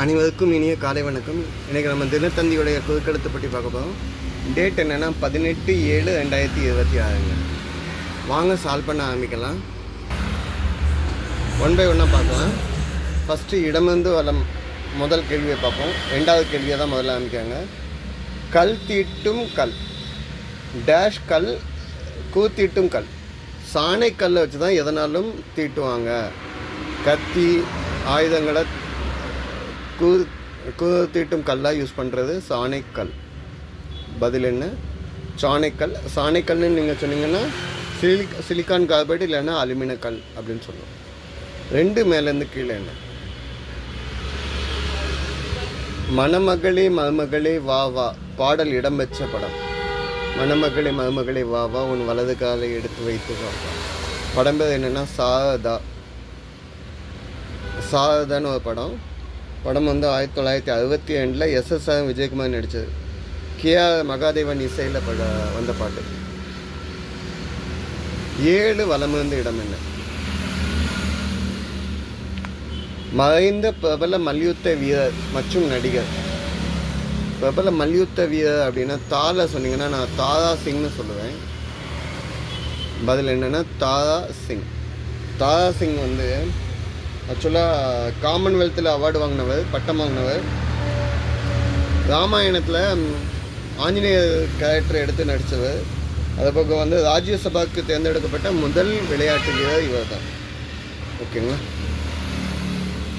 அனைவருக்கும் இனிய காலை வணக்கம். இன்றைக்கி நம்ம தினத்தந்தியுடைய குறுக்கெழுத்து பற்றி பார்க்க போகிறோம். டேட் என்னென்னா 18/7/2026. வாங்க சால்வ் பண்ண ஆரம்பிக்கலாம். ஒன் பை ஒன்னாக பார்க்கலாம். ஃபஸ்ட்டு இடமிருந்து வலம் முதல் கேள்வியை பார்ப்போம். ரெண்டாவது கேள்வியை தான் முதல்ல ஆரம்பிக்காங்க. கல் தீட்டும் கல் டேஷ் கல் கூத்தீட்டும் கல். சாணை கல்லை வச்சு தான் எதனாலும் தீட்டுவாங்க. கத்தி ஆயுதங்களை தீட்டும் கல்லாக யூஸ் பண்ணுறது சாணைக்கல். பதில் என்ன? சாணைக்கல். சாணைக்கல்னு நீங்கள் சொன்னீங்கன்னா சிலிக்கான் கார்பைடு இல்லைன்னா அலுமினக்கல் அப்படின்னு சொல்லுவோம். ரெண்டு மேலேருந்து கீழே என்ன? மணமகளே மருமகளே வா வா பாடல் இடம்பெற்ற படம். மணமகளே மருமகளே வா வா உன் வலது காலை எடுத்து வைத்து வா வா. படம் பேர் என்னென்னா சாரதா. சாரதான்னு ஒரு படம். படம் வந்து 1962 எஸ்எஸ்ஆர் விஜயகுமார் நடித்தது. கேஆர் மகாதேவன் இசையில் வந்த பாட்டு. 7 வலமிருந்து இடம் என்ன? மறைந்த பிரபல மல்யுத்த வீரர் மற்றும் நடிகர். பிரபல மல்யுத்த வீரர் அப்படின்னா தாரா சொன்னீங்கன்னா நான் தாரா சிங்னு சொல்லுவேன். பதில் என்னென்னா தாரா சிங். தாரா சிங் வந்து ஆக்சுவலாக காமன்வெல்த்தில் அவார்டு வாங்கினவர், பட்டம் வாங்கினவர். ராமாயணத்தில் ஆஞ்சநேயர் கேரக்டர் எடுத்து நடித்தவர். அது பக்கம் வந்து ராஜ்யசபாவுக்கு தேர்ந்தெடுக்கப்பட்ட முதல் விளையாட்டு வீரர் இவர் தான். ஓகேங்களா?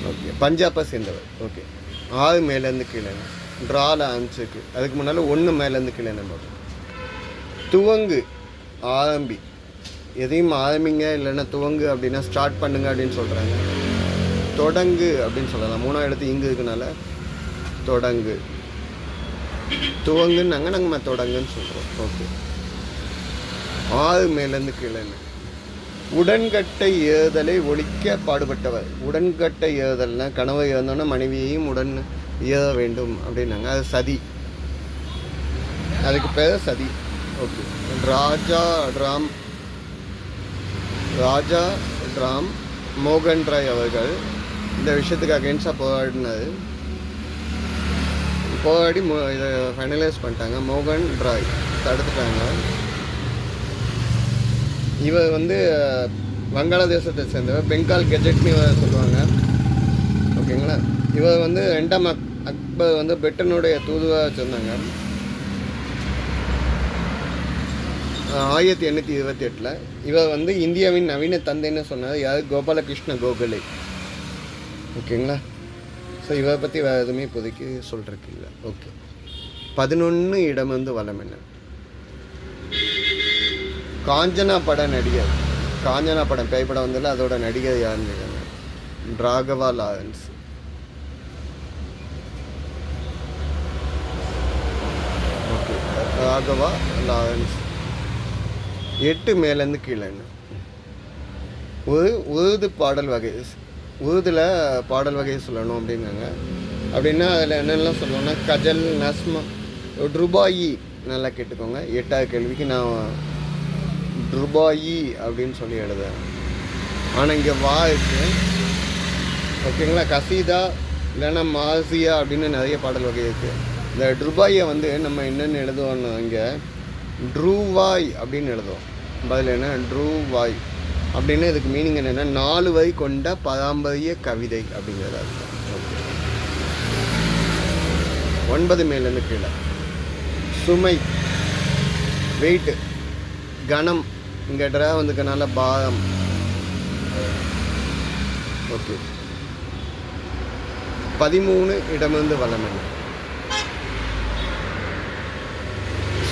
ஓகே. பஞ்சாபை சேர்ந்தவர். ஓகே. 6 மேலேருந்து கீழே ட்ராவில் ஆரம்பிச்சிருக்கு. அதுக்கு முன்னால் 1 மேலேருந்து கீழே நம்ம துவங்கு ஆரம்பி. எதையும் ஆரம்பிங்க இல்லைன்னா துவங்கு அப்படின்னா ஸ்டார்ட் பண்ணுங்க அப்படின்னு சொல்கிறாங்க. தொடங்கு அப்படின்னு சொல்லலாம். 3ஆவது எழுத்து இங்கு இருக்குனால தொடங்கு. துவங்குன்னாங்க, நாங்கள் தொடங்குன்னு சொல்கிறோம். ஓகே. 6 மேலேருந்து கீழே. உடன்கட்டை ஏறுதலை ஒழிக்க பாடுபட்டவர். உடன்கட்டை ஏறுதல்னா கணவர் இறந்தோன்னா மனைவியையும் உடன் ஏற வேண்டும் அப்படின்னாங்க. அது சதி. அதுக்கு பேர் சதி. ஓகே. ராஜா ராம் மோகன் ராய் அவர்கள் இந்த விஷயத்துக்கு அகெயின்ஸ்டாக போராடி இதை ஃபைனலைஸ் பண்ணிட்டாங்க. மோகன் ராய் தடுத்துட்டாங்க. இவர் வந்து வங்காளதேசத்தை சேர்ந்தவர். பெங்கால் கெஜெட்னு இவர் சொல்லுவாங்க. ஓகேங்களா? இவர் வந்து 2ஆம் அக்பர் வந்து பிரிட்டனுடைய தூதுவாக வச்சுருந்தாங்க. 1828. இவர் வந்து இந்தியாவின் நவீன தந்தைன்னு சொன்னார். யார்? கோபாலகிருஷ்ண கோகலே. ஓகேங்களா? ஸோ இவரை பற்றி வேறு எதுவுமே இப்போதைக்கு சொல்கிறதுக்கு இல்லை. ஓகே. 11 இடம் வந்து வலம் என்ன? காஞ்சனா பட நடிகர். காஞ்சனா படம் பேய் படம் வந்தால அதோட நடிகர் யாருன்னு கேட்காங்க. ராகவா லாரன்ஸ். ஓகே. ராகவா லாரன்ஸ். 8 மேலேருந்து கீழே என்ன? உருது பாடல் வகை. உருதில் பாடல் வகையை சொல்லணும் அப்படின்னாங்க. அப்படின்னா அதில் என்னென்னலாம் சொல்லுவோன்னா கஜல், நஸ்மா, ட்ருபாயி. நல்லா கேட்டுக்கோங்க. 8ஆவது கேள்விக்கு நான் ட்ருபாயி அப்படின்னு சொல்லி எழுதுறேன். ஆனால் இங்கே வா இருக்குது. ஓகேங்களா? கசீதா இல்லைன்னா மாசியா அப்படின்னு நிறைய பாடல் வகை இருக்குது. இந்த ட்ருபாயை வந்து நம்ம என்னென்னு எழுதுவோம்னா இங்கே ட்ரூவாய் அப்படின்னு எழுதுவோம். பதில் என்ன? ட்ரூவாய் அப்படின்னு. இதுக்கு மீனிங் என்னென்னா 4 வரி கொண்ட பாரம்பரிய கவிதை அப்படிங்கிறது அர்த்தம். ஓகே. 9 மேலேருந்து கீழே. சுமை வெயிட்டு. கணம் இங்கே ட்ரா வந்துக்கனால பாரம். ஓகே. 13 இடமிருந்து வலம் என்ன?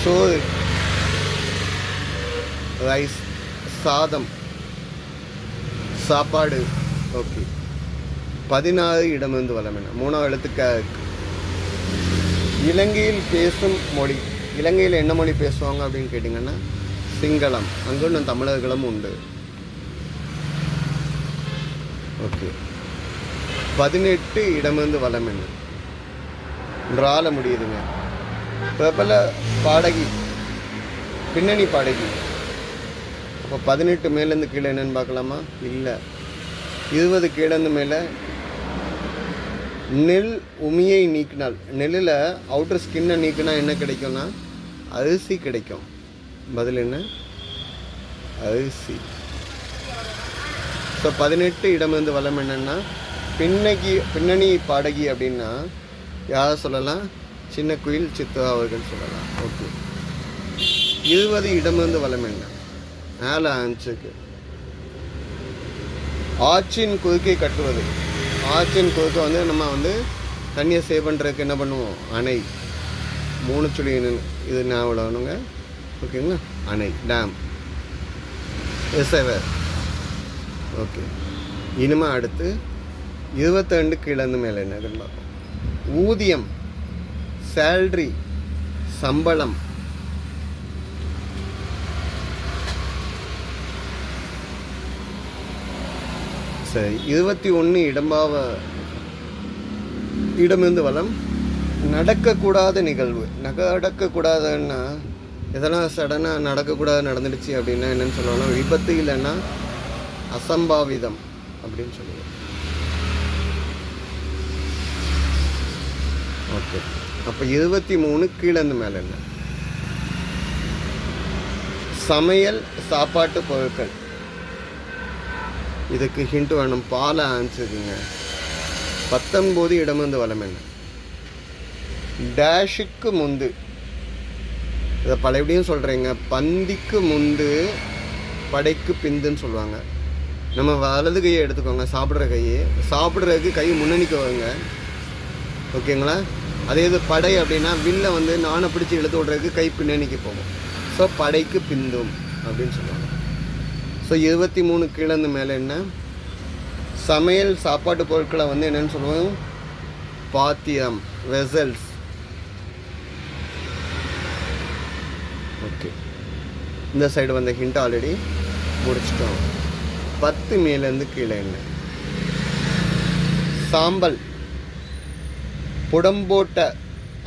சோறு ரைஸ். சாதம் சாப்பாடு. ஓகே. 16 இடமிருந்து வலம் என்ன? 3ஆவது எழுத்துக்காக. இலங்கையில் பேசும் மொழி. இலங்கையில் என்ன மொழி பேசுவாங்க அப்படின்னு கேட்டிங்கன்னா சிங்களம். அங்கே இன்னும் தமிழர்களும் உண்டு. ஓகே. 18 இடமிருந்து வலம் என்ன? ட்ரால முடியுதுங்க. பிரபல பாடகி, பின்னணி பாடகி. அப்போ 18 மேலேருந்து கீழே என்னென்னு பார்க்கலாமா? இல்லை. 20 கீழேருந்து மேலே நெல் உமியை நீக்கினால், நெல்லில் அவுட்டர் ஸ்கின்னை நீக்கினா என்ன கிடைக்கும்னா அரிசி கிடைக்கும். பதில் என்ன? அரிசி. ஸோ 18 இடமிருந்து வளம் என்னென்னா பின்னணி பாடகி அப்படின்னா யாரை சொல்லலாம்? சின்ன குயில் சித்ரா அவர்கள் சொல்லலாம். ஓகே. 20 இடமிருந்து வளம் என்ன? 4 ஆன்சருக்கு. ஆற்றின் குறுக்கே கட்டுவது. ஆற்றின் குறுக்க வந்து நம்ம வந்து தண்ணியை சேவ் பண்ணுறதுக்கு என்ன பண்ணுவோம்? அணை. 3 சொல்லி இது ஞாபகம் வேணுங்க. ஓகேங்களா? அணை, டேம், ரிசர்வர். ஓகே. இனிமே அடுத்து 22 கீழேருந்து மேலே என்னதுன்னு பார்ப்போம். ஊதியம், சேல்ரி, சம்பளம். சரி. 21 இடமிருந்து வளம். நடக்கக்கூடாத நிகழ்வு. நடக்கக்கூடாதுன்னா எதெல்லாம் சடனாக நடக்கக்கூடாது நடந்துடுச்சு அப்படின்னா என்னென்னு சொல்லுவாங்கன்னா விபத்து, இல்லைன்னா அசம்பாவிதம் அப்படின்னு சொல்லுவோம். ஓகே. அப்போ 23 கீழேருந்து மேலே என்ன? சமையல், சாப்பாட்டு பொருட்கள். இதுக்கு ஹிண்ட் வேணும். பால ஆன்சருங்க. 19 இடமிருந்து வளம் என்ன? டேஷுக்கு முந்து. இதை பழையபடியும் சொல்கிறேங்க. பந்திக்கு முந்து படைக்கு பிந்துன்னு சொல்லுவாங்க. நம்ம வலது கையை எடுத்துக்கோங்க. சாப்பிட்றதுக்கு கை முன்னணிக்கு வருங்க. ஓகேங்களா? அதே இது படை அப்படின்னா வில்ல வந்து நானை பிடிச்சி இழுத்து விட்றதுக்கு கை பின்னணிக்கு போகும். ஸோ படைக்கு பிந்தும் அப்படின்னு சொல்லுவாங்க. ஸோ 23 கீழேருந்து மேலே என்ன? சமையல், சாப்பாட்டு பொருட்களை வந்து என்னென்னு சொல்லுவோம்? பாத்தியம், வெசல்ஸ். ஓகே. இந்த சைடு வந்த ஹிண்ட் ஆல்ரெடி முடிச்சிட்டோம். 10 மேலேருந்து கீழே என்ன? சாம்பல், புடம்போட்ட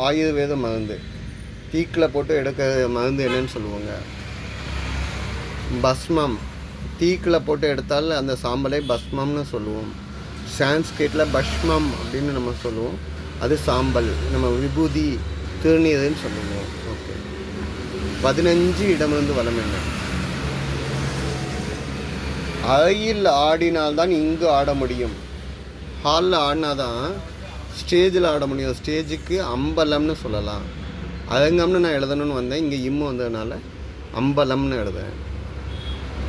ஆயுர்வேத மருந்து. தீக்கில் போட்டு எடுக்க மருந்து என்னன்னு சொல்லுவாங்க? பஸ்மம். தீக்கில் போட்டு எடுத்தால் அந்த சாம்பலை பஸ்மம்னு சொல்லுவோம். சான்ஸ்கிரிட்டில் பஷ்மம் அப்படின்னு நம்ம சொல்லுவோம். அது சாம்பல். நம்ம விபூதி, திருநீர்னு சொல்லுவோம். ஓகே. 15 இடமிருந்து வளம் என்ன? அறையில் ஆடினால்தான் இங்கு ஆட முடியும். ஹாலில் ஆடினாதான் ஸ்டேஜில் ஆட முடியும். ஸ்டேஜுக்கு அம்பலம்னு சொல்லலாம். அரங்கம்னு நான் எழுதணும்னு வந்தேன். இங்கே இம்மு வந்ததுனால அம்பலம்னு எழுதுறேன்.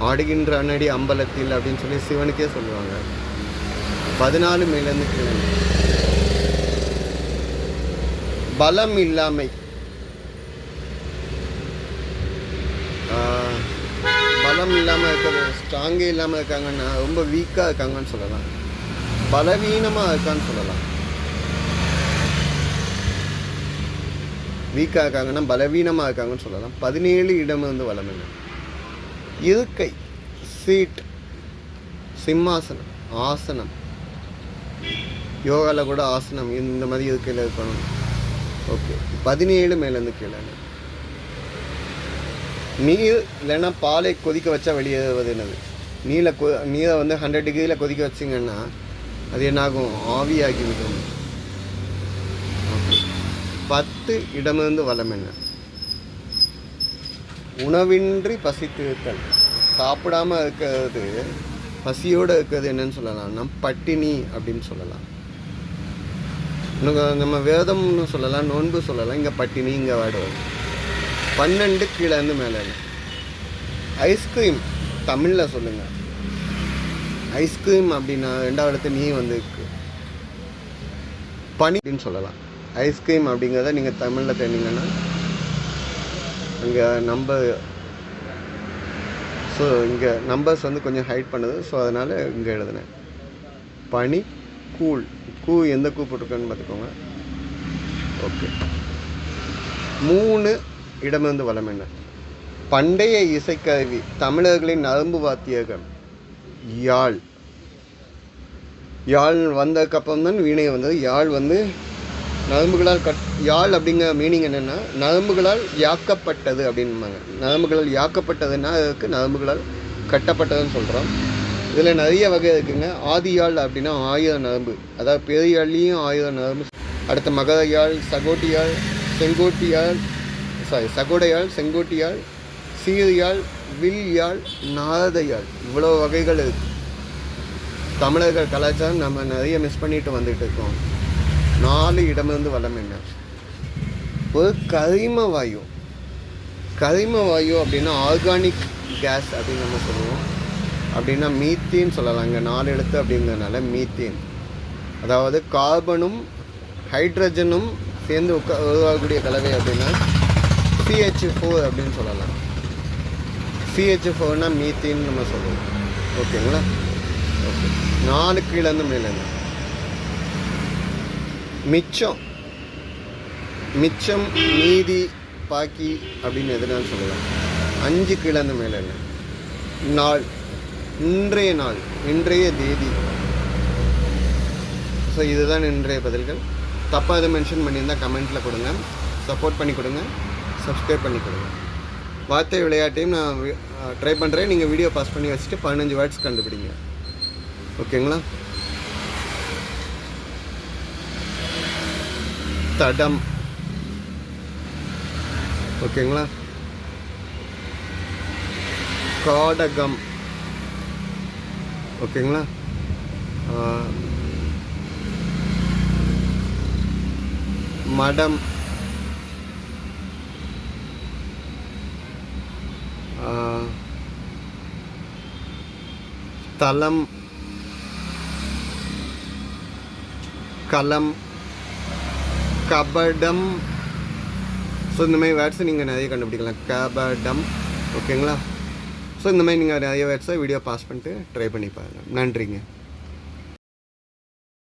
ஆடுகின்ற அன்னடி அம்பலத்தில் அப்படின்னு சொல்லி சிவனுக்கே சொல்லுவாங்க. 14 மேலேருந்து கீழே. பலம் இல்லாமை. பலம் இல்லாமல் இருக்கிறது, ஸ்ட்ராங்கே இல்லாமல் இருக்காங்கன்னா ரொம்ப வீக்காக இருக்காங்கன்னு சொல்லலாம். பலவீனமாக இருக்கான்னு சொல்லலாம். வீக்காக இருக்காங்கன்னா பலவீனமாக இருக்காங்கன்னு சொல்லலாம். 17 இடமிருந்து வளம் என்ன? இருக்கை, சீட், சிம்மாசனம், ஆசனம். யோகாவில் கூட ஆசனம் இந்த மாதிரி இருக்கையில் இருக்கணும். ஓகே. 17 மேலேருந்து கீழே. நீர் இல்லைன்னா பாலை கொதிக்க வச்சா வெளியேறுவது என்னது? நீரை வந்து 100 டிகிரியில் கொதிக்க வச்சிங்கன்னா அது என்னாகும்? ஆவியாகி விடும். 10 இடமிருந்து வளம் என்ன? உணவின்றி பசித்திருத்தல். சாப்பிடாமல் இருக்கிறது, பசியோடு இருக்கிறது என்னன்னு சொல்லலாம்னா பட்டினி அப்படின்னு சொல்லலாம். நம்ம வேதம்னு சொல்லலாம், நோன்பு சொல்லலாம். இங்கே பட்டினி, இங்கே வாடுவது. 12 கீழேருந்து மேலே. ஐஸ்கிரீம் தமிழில் சொல்லுங்கள். ஐஸ்கிரீம் அப்படின்னா 2வது நீ வந்து பனி அப்படின்னு சொல்லலாம். ஐஸ்கிரீம் அப்படிங்கிறத நீங்கள் தமிழில் தெரிஞ்சிங்கன்னா அங்கே இங்கே நம்பர்ஸ் வந்து கொஞ்சம் ஹைட் பண்ணுது. ஸோ அதனால் இங்கே எழுதுனேன். பனி, கூழ். எந்த கூ போட்டிருக்கேன்னு பார்த்துக்கோங்க. ஓகே. 3 இடமிருந்து வளம் என்ன? பண்டைய இசைக்கருவி. தமிழர்களின் நரம்பு வாத்தியர்கள். யாழ். வந்ததுக்கப்புறம் தான் வீணை வந்தது. யாழ் வந்து நரம்புகளால் யாழ் அப்படிங்கிற மீனிங் என்னென்னா நரம்புகளால் யாக்கப்பட்டது அப்படின்பாங்க. நரம்புகளால் யாக்கப்பட்டதுன்னா அதுக்கு நரம்புகளால் கட்டப்பட்டதுன்னு சொல்கிறோம். இதில் நிறைய வகை இருக்குங்க. ஆதியாழ் அப்படின்னா ஆயுத நரம்பு, அதாவது பெரியாழ்லையும் ஆயுத நரம்பு. அடுத்த மகரயாழ், சகோட்டியாழ், செங்கோட்டியாழ், சகோடையாழ், செங்கோட்டியாழ், சீரியாழ், வில்யாழ், நாரதையாழ், இவ்வளோ வகைகள் இருக்குது. தமிழர்கள் கலாச்சாரம் நம்ம நிறைய மிஸ் பண்ணிட்டு வந்துட்டு இருக்கோம். 4 இடமிருந்து வளம் என்ன? ஒரு கரிம வாயு. கரிம வாயு அப்படின்னா ஆர்கானிக் கேஸ் அப்படின்னு நம்ம சொல்லுவோம். அப்படின்னா மீத்தேன் சொல்லலாம். இங்கே 4 எழுத்து அப்படிங்கிறதுனால மீத்தேன், அதாவது கார்பனும் ஹைட்ரஜனும் சேர்ந்து உருவாகக்கூடிய கலவை அப்படின்னா CH4 அப்படின்னு சொல்லலாம். CH4னா மீத்தேன்னு நம்ம சொல்லுவோம். ஓகேங்களா? ஓகே. 4 கீழேருந்து மேலேங்க. மிச்சம், மீதி, பாக்கி அப்படின்னு எதுனாலும் சொல்லலாம். 5 கீழேருந்து மேலே இல்லை. நாள், இன்றைய நாள், இன்றைய தேதி. ஸோ இதுதான் இன்றைய பதில்கள். தப்பாக எதுவும் மென்ஷன் பண்ணியிருந்தால் கமெண்ட்டில் கொடுங்க. சப்போர்ட் பண்ணி கொடுங்க, சப்ஸ்கிரைப் பண்ணி கொடுங்க. வார்த்தை விளையாட்டையும் நான் ட்ரை பண்ணுறேன். நீங்கள் வீடியோ பாஸ் பண்ணி வச்சுட்டு 15 வேர்ட்ஸ் கண்டுபிடிங்க. ஓகேங்களா? தடம். ஓகேங்களா? காடகம். ஓகேங்களா? மடம். தலம், களம், கபடம். ஸோ இந்த மாதிரி வேர்ட்ஸை நீங்கள் நிறைய கண்டுபிடிக்கலாம். கபடம். ஓகேங்களா? ஸோ இந்த மாதிரி நீங்கள் நிறைய வேர்ட்ஸை வீடியோ பாஸ் பண்ணிட்டு ட்ரை பண்ணி பாருங்கள். நன்றிங்க.